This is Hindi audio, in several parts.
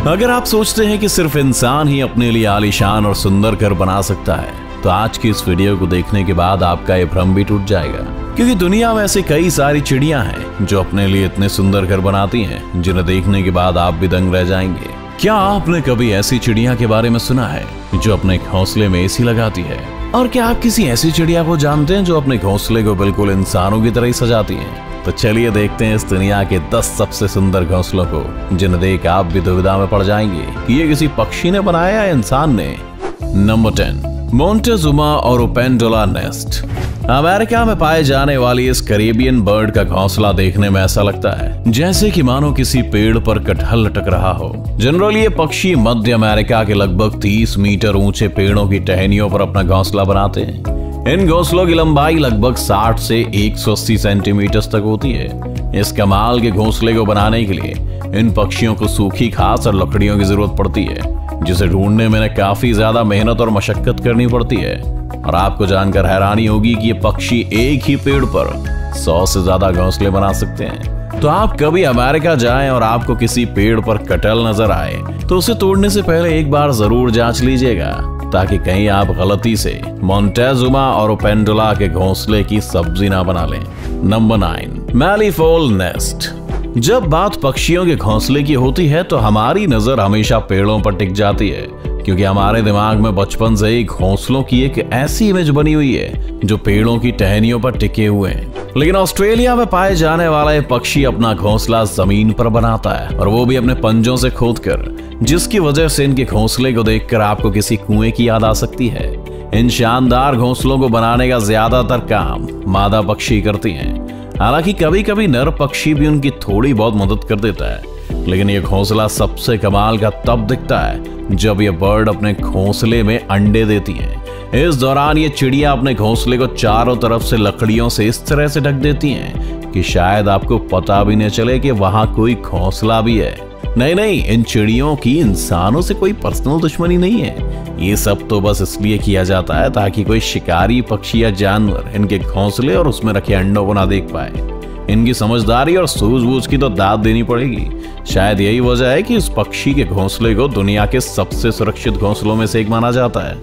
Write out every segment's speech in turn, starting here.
अगर आप सोचते हैं कि सिर्फ इंसान ही अपने लिए आलीशान और सुंदर घर बना सकता है, तो आज की इस वीडियो को देखने के बाद आपका ये भ्रम भी टूट जाएगा। क्योंकि दुनिया में ऐसी कई सारी चिड़ियां हैं जो अपने लिए इतने सुंदर घर बनाती हैं, जिन्हें देखने के बाद आप भी दंग रह जाएंगे। क्या आपने कभी ऐसी चिड़िया के बारे में सुना है जो अपने घोंसले में एसी लगाती है? और क्या आप किसी ऐसी चिड़िया को जानते हैं जो अपने घोंसले को बिल्कुल इंसानों की तरह ही सजाती है? तो चलिए देखते हैं इस दुनिया के 10 सबसे सुंदर घोंसलों को, जिन्हें देख आप भी दुविधा में पड़ जाएंगे कि ये किसी पक्षी ने बनाया या इंसान ने। नंबर 10, मोंटेजुमा और ओपेंडुला नेस्ट। अमेरिका में पाए जाने वाली इस कैरेबियन बर्ड का घोंसला देखने में ऐसा लगता है जैसे कि मानो किसी पेड़ पर कटहल लटक रहा हो। जनरली ये पक्षी मध्य अमेरिका के लगभग 30 मीटर ऊंचे पेड़ों की टहनियों पर अपना घोंसला बनाते हैं। इन घोंसलों की लंबाई लगभग 60 से 180 सेंटीमीटर तक होती है। इस कमाल के घोंसले को बनाने के लिए इन पक्षियों को सूखी घास और लकड़ियों की जरूरत पड़ती है, जिसे ढूंढने में काफी ज्यादा मेहनत और मशक्कत करनी पड़ती है। और आपको जानकर हैरानी होगी कि ये पक्षी एक ही पेड़ पर 100 से ज्यादा घोंसले बना सकते हैं। तो आप कभी अमेरिका जाएं और आपको किसी पेड़ पर कटहल नजर आए तो उसे तोड़ने से पहले एक बार जरूर जांच लीजिएगा, ताकि कहीं आप गलती से मोंटेजुमा और ओपेंडुला के घोंसले की सब्जी ना बना लें। Number 9, malleefowl nest. जब बात पक्षियों के घोंसले की होती है तो हमारी नजर हमेशा पेड़ों पर टिक जाती है, क्योंकि हमारे दिमाग में बचपन से ही घोंसलों की एक ऐसी इमेज बनी हुई है जो पेड़ों की टहनियों पर टिके हुए हैं। लेकिन ऑस्ट्रेलिया में पाए जाने वाला ये पक्षी अपना घोंसला जमीन पर बनाता है, और वो भी अपने पंजों से खोदकर, जिसकी वजह से इनके घोंसले को देखकर आपको किसी कुएं की याद आ सकती है। इन शानदार घोंसलों को बनाने का ज्यादातर काम मादा पक्षी करती हैं। हालांकि कभी कभी नर पक्षी भी उनकी थोड़ी बहुत मदद कर देता है, लेकिन ये घोंसला सबसे कमाल का तब दिखता है जब ये बर्ड अपने घोंसले में अंडे देती है। इस दौरान ये चिड़िया अपने घोंसले को चारों तरफ से लकड़ियों से इस तरह से ढक देती हैं कि शायद आपको पता भी न चले कि वहां कोई घोंसला भी है। नहीं, इन चिड़ियों की इंसानों से कोई पर्सनल दुश्मनी नहीं है। ये सब तो बस इसलिए किया जाता है ताकि कोई शिकारी पक्षी या जानवर इनके घोंसले और उसमें रखे अंडों को ना देख पाए। इनकी समझदारी और सूझबूझ की तो दाद देनी पड़ेगी। शायद यही वजह है कि इस पक्षी के घोंसले को दुनिया के सबसे सुरक्षित घोंसलों में से एक माना जाता है।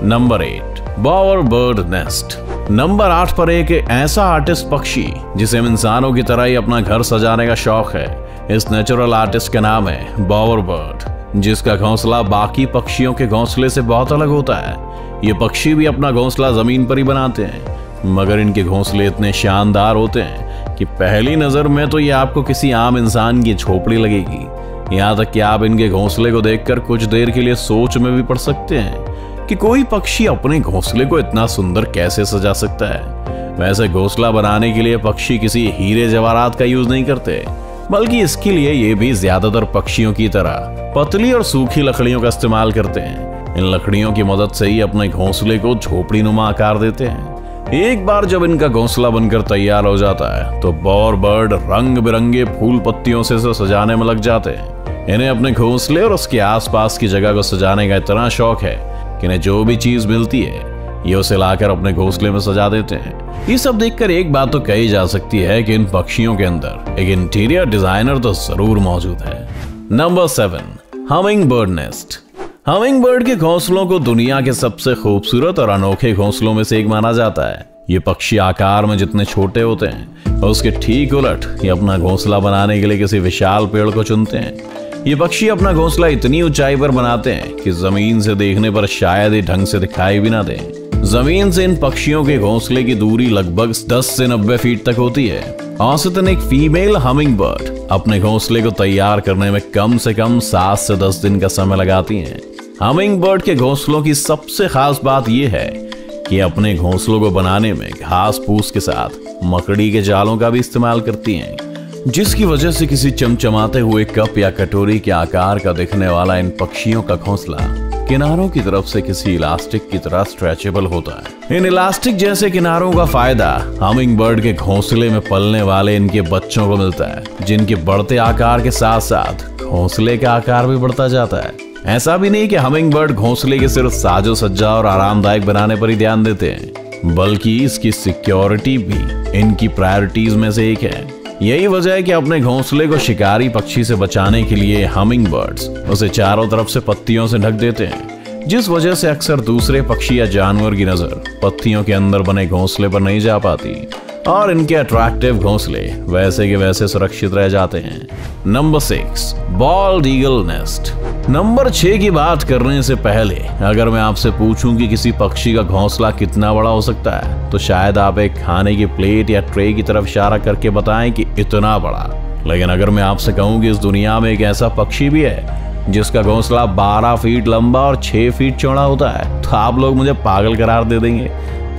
Number 8, Bower bird nest. Number 8 पर एक ऐसा आर्टिस्ट पक्षी जिसे इंसानों की तरह ही अपना घर सजाने का शौक है। इस नेचुरल आर्टिस्ट का नाम है बॉवर बर्ड, जिसका घोंसला बाकी पक्षियों के घोंसले से बहुत अलग होता है। ये पक्षी भी अपना घोंसला जमीन पर ही बनाते हैं, मगर इनके घोंसले इतने शानदार होते हैं कि पहली नजर में तो ये आपको किसी आम इंसान की झोपड़ी लगेगी। यहाँ तक कि आप इनके घोंसले को देखकर कुछ देर के लिए सोच में भी पड़ सकते हैं कि कोई पक्षी अपने घोंसले को इतना सुंदर कैसे सजा सकता है। वैसे घोंसला बनाने के लिए पक्षी किसी हीरे जवाहरात का यूज नहीं करते, बल्कि इसके लिए ये भी ज्यादातर पक्षियों की तरह पतली और सूखी लकड़ियों का इस्तेमाल करते हैं। इन लकड़ियों की मदद से ही अपने घोंसले को झोपड़ी नुमा आकार देते हैं। एक बार जब इनका घोंसला बनकर तैयार हो जाता है तो बॉवर बर्ड रंग बिरंगे फूल पत्तियों से सजाने में लग जाते हैं। इन्हें अपने घोंसले और उसके आसपास की जगह को सजाने का इतना शौक है कि इन्हें जो भी चीज मिलती है ये उसे लाकर अपने घोंसले में सजा देते हैं। ये सब देखकर एक बात तो कही जा सकती है कि इन पक्षियों के अंदर एक इंटीरियर डिजाइनर तो जरूर मौजूद है। Number 7, humming bird nest. Humming bird के घोंसलों को दुनिया के सबसे खूबसूरत और अनोखे घोंसलों में से एक माना जाता है। ये पक्षी आकार में जितने छोटे होते हैं और उसके ठीक उलट ये अपना घोंसला बनाने के लिए किसी विशाल पेड़ को चुनते हैं। ये पक्षी अपना घोंसला इतनी ऊंचाई पर बनाते हैं कि जमीन से देखने पर शायद ही ढंग से दिखाई भी ना दे। जमीन से इन पक्षियों के घोंसले की दूरी लगभग 10 से 90 फीट तक होती है। औसतन एक फीमेल हमिंग बर्ड अपने घोंसले को तैयार करने में कम से कम 7 से 10 दिन का समय लगाती हैं। हमिंग बर्ड के घोंसलों की सबसे खास बात यह है कि अपने घोंसलों को बनाने में घास फूस के साथ मकड़ी के जालों का भी इस्तेमाल करती हैं, जिसकी वजह से किसी चमचमाते हुए कप या कटोरी के आकार का दिखने वाला इन पक्षियों का घोंसला किनारों की तरफ से किसी इलास्टिक की तरह स्ट्रेचेबल होता है। इन इलास्टिक जैसे किनारों का फायदा हमिंग बर्ड के घोंसले में पलने वाले इनके बच्चों को मिलता है, जिनके बढ़ते आकार के साथ साथ घोंसले का आकार भी बढ़ता जाता है। ऐसा भी नहीं कि हमिंग बर्ड घोंसले के सिर्फ साजो सज्जा और आरामदायक बनाने पर ही ध्यान देते हैं, बल्कि इसकी सिक्योरिटी भी इनकी प्रायोरिटीज में से एक है। यही वजह है कि अपने घोंसले को शिकारी पक्षी से बचाने के लिए हमिंग बर्ड्स उसे चारों तरफ से पत्तियों से ढक देते हैं, जिस वजह से अक्सर दूसरे पक्षी या जानवर की नजर पत्तियों के अंदर बने घोंसले पर नहीं जा पाती और इनके अट्रैक्टिव घोंसले वैसे के वैसे सुरक्षित रह जाते हैं। Number 6, bold eagle nest. Number 6 की बात करने से पहले अगर मैं आपसे पूछूं कि किसी पक्षी का घोंसला कितना बड़ा हो सकता है, तो शायद आप एक खाने की प्लेट या ट्रे की तरफ इशारा करके बताएं कि इतना बड़ा। लेकिन अगर मैं आपसे कहूं कि इस दुनिया में एक ऐसा पक्षी भी है जिसका घोंसला 12 फीट लंबा और 6 फीट चौड़ा होता है, तो आप लोग मुझे पागल करार दे देंगे।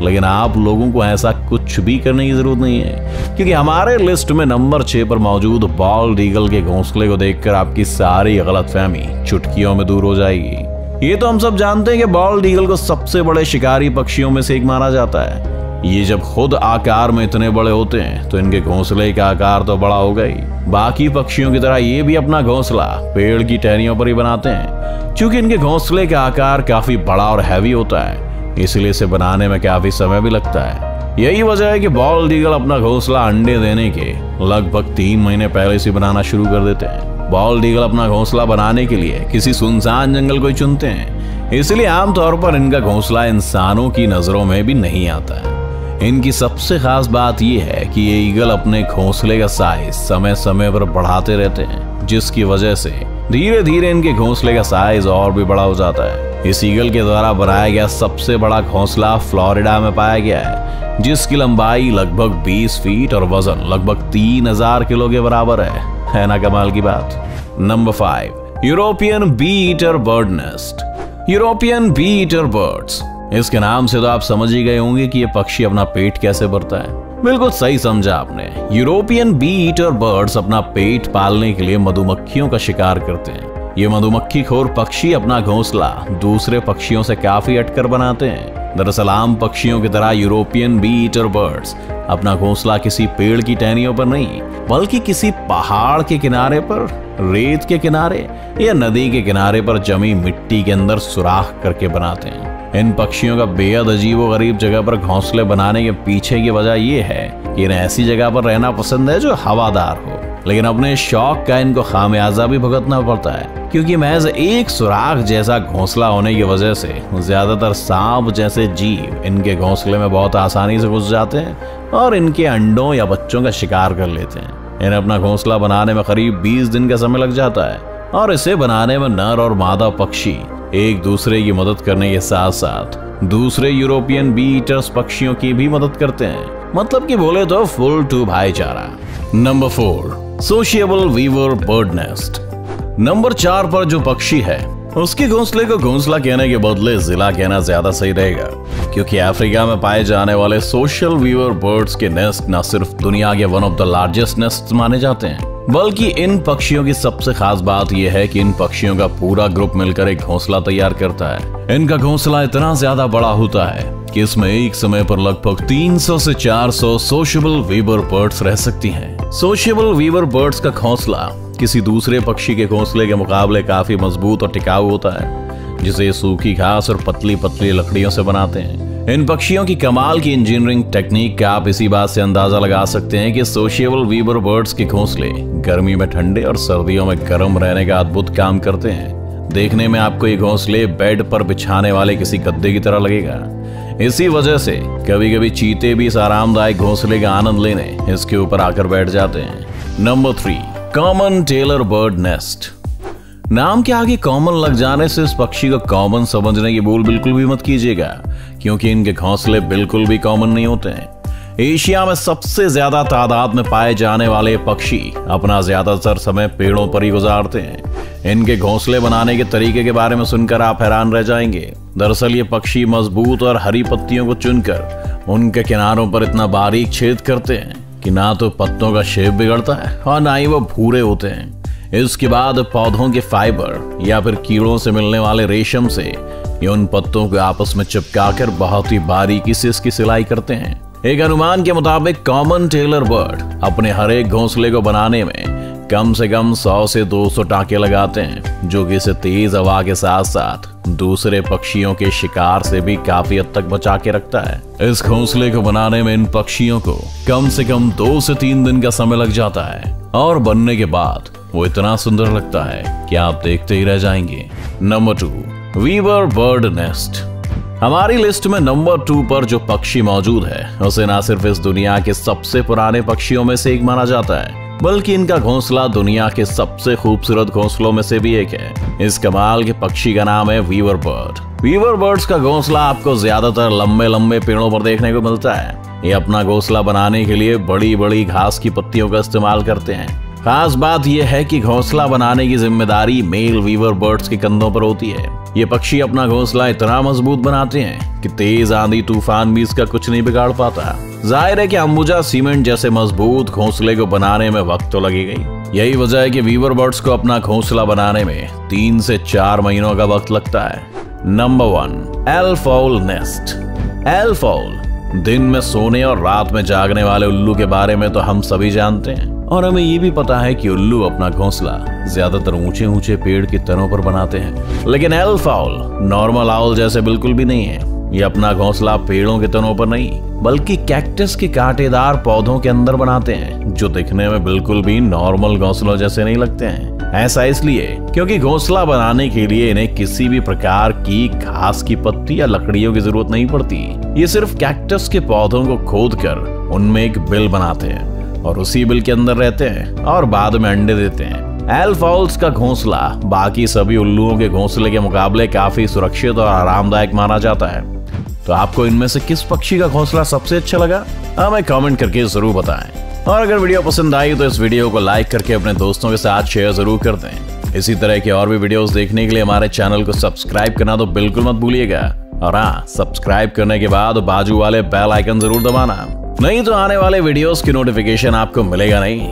लेकिन आप लोगों को ऐसा कुछ भी करने की जरूरत नहीं है, क्योंकि हमारे लिस्ट में नंबर 6 पर मौजूद बॉल्ड ईगल के घोंसले को देखकर आपकी सारी गलतफहमी चुटकियों में दूर हो जाएगी। ये तो हम सब जानते हैं कि बॉल्ड ईगल को सबसे बड़े शिकारी पक्षियों में से एक माना जाता है। ये जब खुद आकार में इतने बड़े होते हैं तो इनके घोंसले का आकार तो बड़ा होगा ही। बाकी पक्षियों की तरह ये भी अपना घोंसला पेड़ की टहनियों पर ही बनाते हैं। क्योंकि इनके घोंसले का आकार काफी बड़ा और हैवी होता है, इसलिए इसे बनाने में काफी समय भी लगता है। यही वजह है कि बॉल्ड ईगल अपना घोंसला अंडे देने के लगभग 3 महीने पहले से बनाना शुरू कर देते हैं। बॉल्ड ईगल अपना घोंसला बनाने के लिए किसी सुनसान जंगल को ही चुनते हैं, इसलिए आमतौर पर इनका घोंसला इंसानों की नजरों में भी नहीं आता है। इनकी सबसे खास बात यह है कि ये ईगल अपने घोंसले का साइज समय समय पर बढ़ाते रहते हैं, जिसकी वजह से धीरे धीरे इनके घोंसले का साइज और भी बड़ा हो जाता है। इस ईगल के द्वारा बनाया गया सबसे बड़ा घोंसला फ्लोरिडा में पाया गया है, जिसकी लंबाई लगभग 20 फीट और वजन लगभग 3000 किलो के बराबर है ना कमाल की बात। Number 5, European bee eater bird nest. European bee eater birds, इसके नाम से तो आप समझ ही गए होंगे कि ये पक्षी अपना पेट कैसे भरता है। बिल्कुल सही समझा आपने। यूरोपियन बी ईटर बर्ड्स अपना पेट पालने के लिए मधुमक्खियों का शिकार करते हैं। ये मधुमक्खी खोर पक्षी अपना घोंसला दूसरे पक्षियों से काफी हटकर बनाते हैं। दरअसल आम पक्षियों की तरह यूरोपियन बी ईटर बर्ड्स अपना घोंसला किसी पेड़ की टहनियों पर नहीं, बल्कि किसी पहाड़ के किनारे पर, रेत के किनारे या नदी के किनारे पर जमी मिट्टी के अंदर सुराख करके बनाते हैं। इन पक्षियों का बेहद अजीब और गरीब जगह पर घोंसले बनाने के पीछे की वजह यह है कि इन्हें ऐसी जगह पर रहना पसंद है जो हवादार हो, लेकिन अपने शौक का इनको खामियाजा भी भुगतना पड़ता है, क्योंकि महज एक सुराख जैसा घोंसला होने की वजह से ज्यादातर सांप जैसे जीव इनके घोंसले में बहुत आसानी से घुस जाते हैं और इनके अंडों या बच्चों का शिकार कर लेते हैं। इन्हें अपना घोंसला बनाने में करीब 20 दिन का समय लग जाता है और इसे बनाने में नर और मादा पक्षी एक दूसरे की मदद करने के साथ साथ दूसरे यूरोपियन बी ईटर्स पक्षियों की भी मदद करते हैं। मतलब कि बोले तो फुल टू भाईचारा। Number 4, sociable weaver bird nest. Number 4 पर जो पक्षी है उसके घोंसले को घोंसला कहने के बदले जिला कहना ज्यादा सही रहेगा, क्योंकि अफ्रीका में पाए जाने वाले सोशल वीवर बर्ड्स के नेस्ट न सिर्फ दुनिया के one of the largest nest माने जाते हैं, बल्कि इन पक्षियों की सबसे खास बात यह है कि इन पक्षियों का पूरा ग्रुप मिलकर एक घोंसला तैयार करता है। इनका घोंसला इतना ज्यादा बड़ा होता है कि इसमें एक समय पर लगभग 300 से 400 सोशिएबल वीवर बर्ड्स रह सकती हैं। सोशिएबल वीवर बर्ड्स का घोंसला किसी दूसरे पक्षी के घोंसले के मुकाबले काफी मजबूत और टिकाऊ होता है, जिसे सूखी घास और पतली पतली लकड़ियों से बनाते हैं। इन पक्षियों की कमाल की इंजीनियरिंग टेक्निक का आप इसी बात से अंदाजा लगा सकते हैं कि सोशिएबल वीवर बर्ड्स के घोंसले गर्मी में ठंडे और सर्दियों में गर्म रहने का अद्भुत काम करते हैं। देखने में आपको ये घोंसले बेड पर बिछाने वाले किसी गद्दे की तरह लगेगा। इसी वजह से कभी कभी चीते भी इस आरामदायक घोंसले का आनंद लेने इसके ऊपर आकर बैठ जाते हैं। Number 3, common tailor bird nest. नाम के आगे कॉमन लग जाने से इस पक्षी को कॉमन समझने की भूल बिल्कुल भी मत कीजिएगा, क्योंकि इनके घोंसले बिल्कुल भी कॉमन नहीं होते हैं। एशिया में सबसे ज्यादा तादाद में पाए जाने वाले पक्षी अपना ज्यादातर समय पेड़ों पर ही गुजारते हैं। इनके घोंसले बनाने के तरीके के बारे में सुनकर आप हैरान रह जाएंगे। दरअसल ये पक्षी मजबूत और हरी पत्तियों को चुनकर उनके किनारों पर इतना बारीक छेद करते हैं कि ना तो पत्तों का शेप बिगड़ता है और ना ही वो भूरे होते हैं। इसके बाद पौधों के फाइबर या फिर कीड़ों से मिलने वाले रेशम से ये उन पत्तों को आपस में चिपकाकर बहुत ही बारीकी से इसकी सिलाई करते हैं। एक अनुमान के मुताबिक कॉमन टेलर बर्ड अपने हर एक घोंसले को बनाने में कम से कम 100 से 200 टाँके लगाते हैं, जो कि इसे तेज हवा के साथ साथ दूसरे पक्षियों के शिकार से भी काफी हद तक बचा के रखता है। इस घोंसले को बनाने में इन पक्षियों को कम से कम 2 से 3 दिन का समय लग जाता है और बनने के बाद वो इतना सुंदर लगता है कि आप देखते ही रह जाएंगे। Number 2, weaver bird nest. हमारी लिस्ट में नंबर 2 पर जो पक्षी मौजूद है उसे ना सिर्फ इस दुनिया के सबसे पुराने पक्षियों में से एक माना जाता है, बल्कि इनका घोंसला दुनिया के सबसे खूबसूरत घोंसलों में से भी एक है। इस कमाल के पक्षी का नाम है वीवर बर्ड। वीवर बर्ड्स का घोंसला आपको ज्यादातर लंबे लंबे पेड़ों पर देखने को मिलता है। ये अपना घोंसला बनाने के लिए बड़ी बड़ी घास की पत्तियों का इस्तेमाल करते हैं। खास बात यह है कि घोंसला बनाने की जिम्मेदारी मेल वीवर बर्ड्स के कंधों पर होती है। ये पक्षी अपना घोंसला इतना मजबूत बनाते हैं कि तेज आंधी तूफान भी इसका कुछ नहीं बिगाड़ पाता। जाहिर है कि अंबुजा सीमेंट जैसे मजबूत घोंसले को बनाने में वक्त तो लगेगा। यही वजह है कि वीवर बर्ड्स को अपना घोंसला बनाने में 3 से 4 महीनों का वक्त लगता है। Number 1, elf owl nest. Elf owl दिन में सोने और रात में जागने वाले उल्लू के बारे में तो हम सभी जानते हैं, और हमें ये भी पता है कि उल्लू अपना घोंसला ज्यादातर ऊंचे ऊंचे पेड़ की तनों पर बनाते हैं। लेकिन एल्फ आउल नॉर्मल आउल जैसे बिल्कुल भी नहीं है। ये अपना घोंसला पेड़ों के तनों पर नहीं, बल्कि कैक्टस के कांटेदार पौधों के अंदर बनाते हैं, जो दिखने में बिल्कुल भी नॉर्मल घोंसलों जैसे नहीं लगते हैं। ऐसा इसलिए क्योंकि घोंसला बनाने के लिए इन्हें किसी भी प्रकार की घास की पत्ती या लकड़ियों की जरूरत नहीं पड़ती। ये सिर्फ कैक्टस के पौधों को खोदकर उनमें एक बिल बनाते हैं और उसी बिल के अंदर रहते हैं और बाद में अंडे देते हैं। एल्फ आउल्स का घोंसला बाकी सभी उल्लुओं के घोंसले के मुकाबले काफी सुरक्षित और आरामदायक माना जाता है। तो आपको इनमें से किस पक्षी का घोंसला सबसे अच्छा लगा, हमें कमेंट करके जरूर बताएं। और अगर वीडियो पसंद आई तो इस वीडियो को लाइक करके अपने दोस्तों के साथ शेयर जरूर कर दें। इसी तरह के और भी वीडियोस देखने के लिए हमारे चैनल को सब्सक्राइब करना तो बिल्कुल मत भूलिएगा। और हाँ, सब्सक्राइब करने के बाद बाजू वाले बेल आइकन जरूर दबाना, नहीं तो आने वाले वीडियोस की नोटिफिकेशन आपको मिलेगा नहीं।